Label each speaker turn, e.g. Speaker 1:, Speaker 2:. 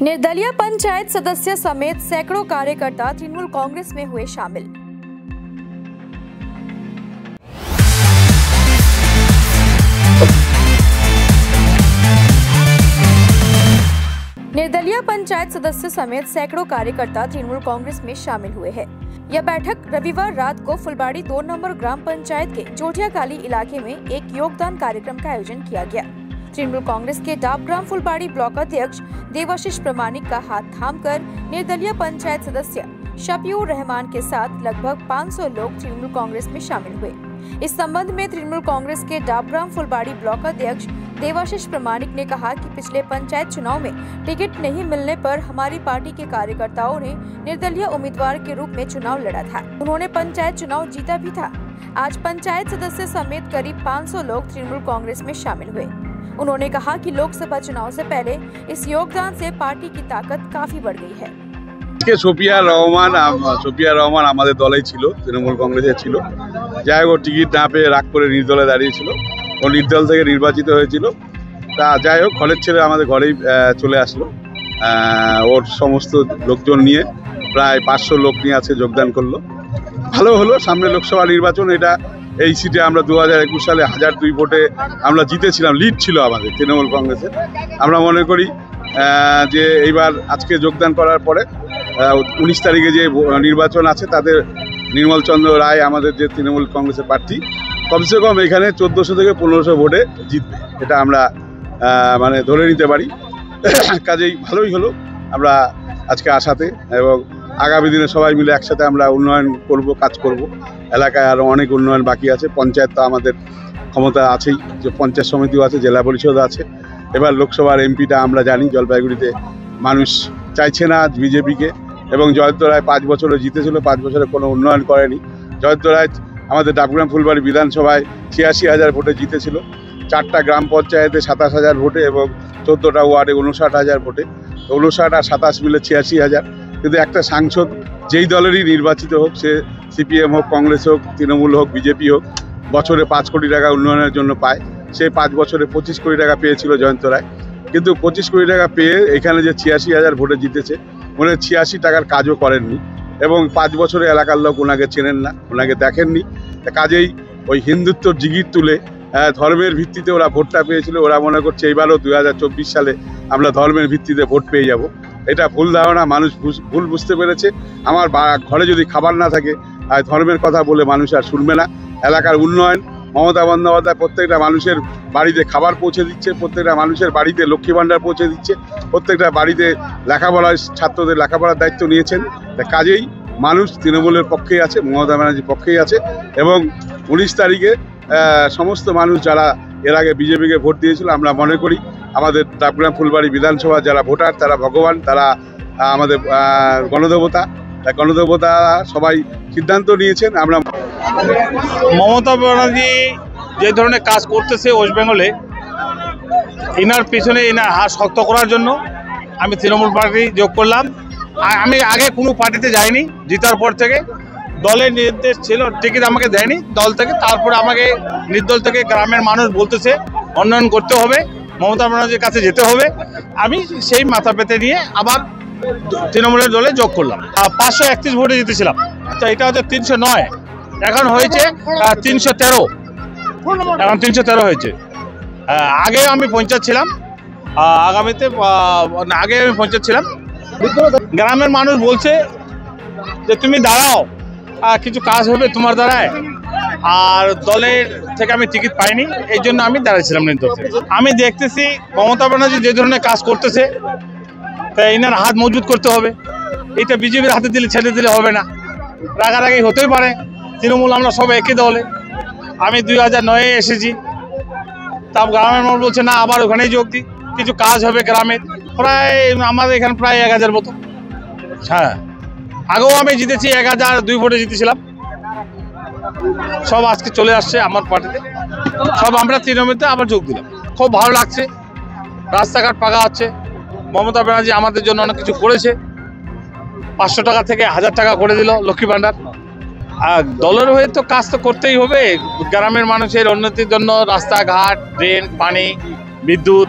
Speaker 1: निर्दलीय पंचायत सदस्य समेत सैकड़ों कार्यकर्ता तृणमूल कांग्रेस में हुए शामिल। निर्दलीय पंचायत सदस्य समेत सैकड़ों कार्यकर्ता तृणमूल कांग्रेस में शामिल हुए हैं। यह बैठक रविवार रात को फुलबाड़ी 2 नंबर ग्राम पंचायत के जोटियाकाली इलाके में एक योगदान कार्यक्रम का आयोजन किया गया। तृणमूल कांग्रेस के डाबग्राम फुलबाड़ी ब्लॉक अध्यक्ष देवाशीष प्रमाणिक का हाथ थामकर निर्दलीय पंचायत सदस्य शफीउर रहमान के साथ लगभग 500 लोग तृणमूल कांग्रेस में शामिल हुए। इस संबंध में तृणमूल कांग्रेस के डाबग्राम फुलबाड़ी ब्लॉक अध्यक्ष देवाशीष प्रमाणिक ने कहा कि पिछले पंचायत चुनाव में टिकट नहीं मिलने पर हमारी पार्टी के कार्यकर्ताओं ने निर्दलीय उम्मीदवार के रूप में चुनाव लड़ा था। उन्होंने पंचायत चुनाव जीता भी था। आज पंचायत सदस्य समेत करीब 500 लोग तृणमूल कांग्रेस में शामिल हुए। उन्होंने कहा कि लोकसभा चुनाव से पहले इस योगदान से पार्टी की ताकत काफी बढ़ गई है।
Speaker 2: শফিউর রহমান আমাদের দলেই ছিল, তৃণমূল কংগ্রেসে ছিল। যাই হোক, টিকিট না পেয়ে রাগ করে নির্দলে দাঁড়িয়েছিল। ও নির্দল থেকে নির্বাচিত হয়েছিল। তা যাই হোক, ঘরের ছেলে আমাদের ঘরেই চলে আসলো। ওর সমস্ত লোকজন নিয়ে প্রায় 500 লোক নিয়ে আজকে যোগদান করলো। ভালো হলো। সামনে লোকসভা নির্বাচন, এটা এই সিটে আমরা 2021 সালে 1002 ভোটে আমরা জিতেছিলাম। লিড ছিল আমাদের তৃণমূল কংগ্রেসের। আমরা মনে করি যে এইবার আজকে যোগদান করার পরে 19 তারিখে যে নির্বাচন আছে তাদের নির্মল চন্দ্র রায় আমাদের যে তৃণমূল কংগ্রেসের প্রার্থী কমসে কম এখানে 1400 থেকে 1500 ভোটে জিতবে, এটা আমরা মানে ধরে নিতে পারি। কাজেই ভালোই হলো আমরা আজকে আসাতে, এবং আগামী দিনে সবাই মিলে একসাথে আমরা উন্নয়ন করব, কাজ করব। এলাকায় আরও অনেক উন্নয়ন বাকি আছে। পঞ্চায়েত তো আমাদের ক্ষমতা আছেই, যে পঞ্চায়েত সমিতিও আছে, জেলা পরিষদ আছে। এবার লোকসভার এমপিটা আমরা জানি জলপাইগুড়িতে মানুষ চাইছে না বিজেপিকে, এবং জয়ন্ত রায় 5 বছরে জিতেছিল, 5 বছরে কোনো উন্নয়ন করেনি। জয়ন্ত রায় আমাদের ডাবগ্রাম ফুলবাড়ি বিধানসভায় 86,000 ভোটে জিতেছিল, 4টা গ্রাম পঞ্চায়েতে 27,000 ভোটে এবং 14টা ওয়ার্ডে 59,000 ভোটে। 59 আর 27 মিলে 86,000। কিন্তু একটা সাংসদ যেই দলেরই নির্বাচিত হোক, সে সিপিএম হোক, কংগ্রেস হোক, তৃণমূল হোক, বিজেপি হোক, বছরে 5 কোটি টাকা উন্নয়নের জন্য পায়। সেই 5 বছরে 25 কোটি টাকা পেয়েছিল জয়ন্ত রায়। কিন্তু 25 কোটি টাকা পেয়ে এখানে যে 86,000 ভোটে জিতেছে, মনে 86 টাকার কাজও করেননি, এবং 5 বছরে এলাকার লোক ওনাকে চেনেন না, ওনাকে দেখেননি। কাজেই ওই হিন্দুত্বর জিগির তুলে ধর্মের ভিত্তিতে ওরা ভোটটা পেয়েছিল। ওরা মনে করছে এইবারও 2024 সালে আমরা ধর্মের ভিত্তিতে ভোট পেয়ে যাব। এটা ভুল ধারণা। মানুষ ভুল বুঝতে পেরেছে। আমার ঘরে যদি খাবার না থাকে, ধর্মের কথা বলে মানুষ আর শুনবে না। এলাকার উন্নয়ন, মমতা বন্দ্যোপাধ্যায় প্রত্যেকটা মানুষের বাড়িতে খাবার পৌঁছে দিচ্ছে, প্রত্যেকটা মানুষের বাড়িতে লক্ষ্মী ভাণ্ডার পৌঁছে দিচ্ছে, প্রত্যেকটা বাড়িতে লেখাপড়ার ছাত্রদের লেখাপড়ার দায়িত্ব নিয়েছেন। কাজেই মানুষ তৃণমূলের পক্ষেই আছে, মমতা ব্যানার্জির পক্ষেই আছে। এবং 19 তারিখে সমস্ত মানুষ যারা এর আগে বিজেপিকে ভোট দিয়েছিল, আমরা মনে করি আমাদের ডাবগ্রাম ফুলবাড়ি বিধানসভা যারা ভোটার তারা ভগবান, তারা আমাদের গণদেবতা। গণদেবতা সবাই সিদ্ধান্ত নিয়েছেন। আমরা
Speaker 3: মমতা ব্যানার্জি যে ধরনের কাজ করতেছে ওয়েস্ট বেঙ্গলে, এনার পিছনে এনার হাত শক্ত করার জন্য আমি তৃণমূল পার্টি যোগ করলাম। আমি আগে কোনো পার্টিতে যাইনি, জিতার পর থেকে দলের নির্দেশ ছিল, টিকিট আমাকে দেয়নি দল থেকে। তারপরে আমাকে নির্দল থেকে গ্রামের মানুষ বলতেছে উন্নয়ন করতে হবে, মমতা ব্যানার্জির কাছে যেতে হবে। আমি সেই মাথা পেতে নিয়ে আবার তৃণমূলের দলে যোগ করলাম। 531 ভোটে জিতেছিলাম, তো এটা হচ্ছে 309, এখন হয়েছে 313। এখন 313 হয়েছে। আগে আমি পঞ্চায়েত ছিলাম, আগে আমি পঞ্চায়েত ছিলাম। গ্রামের মানুষ বলছে যে তুমি দাঁড়াও, কিছু কাজ হবে তোমার দ্বারায়। আর দলের থেকে আমি টিকিট পাইনি, এই জন্য আমি দাঁড়াইছিলাম নির্দল থেকে। আমি দেখতেছি মমতা ব্যানার্জি যে ধরনের কাজ করতেছে, তাই এনার হাত মজবুত করতে হবে। এটা বিজেপির হাতে দিলে ছেড়ে দিলে হবে না, রাগারাগি হতেই পারে। তৃণমূল আমরা সব একই দলে। আমি 2009-এ এসেছি, তাও গ্রামের মানুষ বলছে না আবার ওখানেই যোগ দিই, কিছু কাজ হবে গ্রামের। প্রায় আমাদের এখানে প্রায় 1000 মতো। হ্যাঁ, আগেও আমি জিতেছি, 1002 ভোটে জিতেছিলাম। সব আজকে চলে আসছে আমার পার্টিতে, সব আমরা তৃণমূলতে আবার যোগ দিলাম। খুব ভালো লাগছে। রাস্তাঘাট পাকা হচ্ছে। মমতা ব্যানার্জি আমাদের জন্য অনেক কিছু করেছে। 500 টাকা থেকে 1000 টাকা করে দিল লক্ষ্মী ভাণ্ডার। আর দলের হয়ে তো কাজ তো করতেই হবে। গ্রামের মানুষের উন্নতির জন্য রাস্তাঘাট, ড্রেন, পানি, বিদ্যুৎ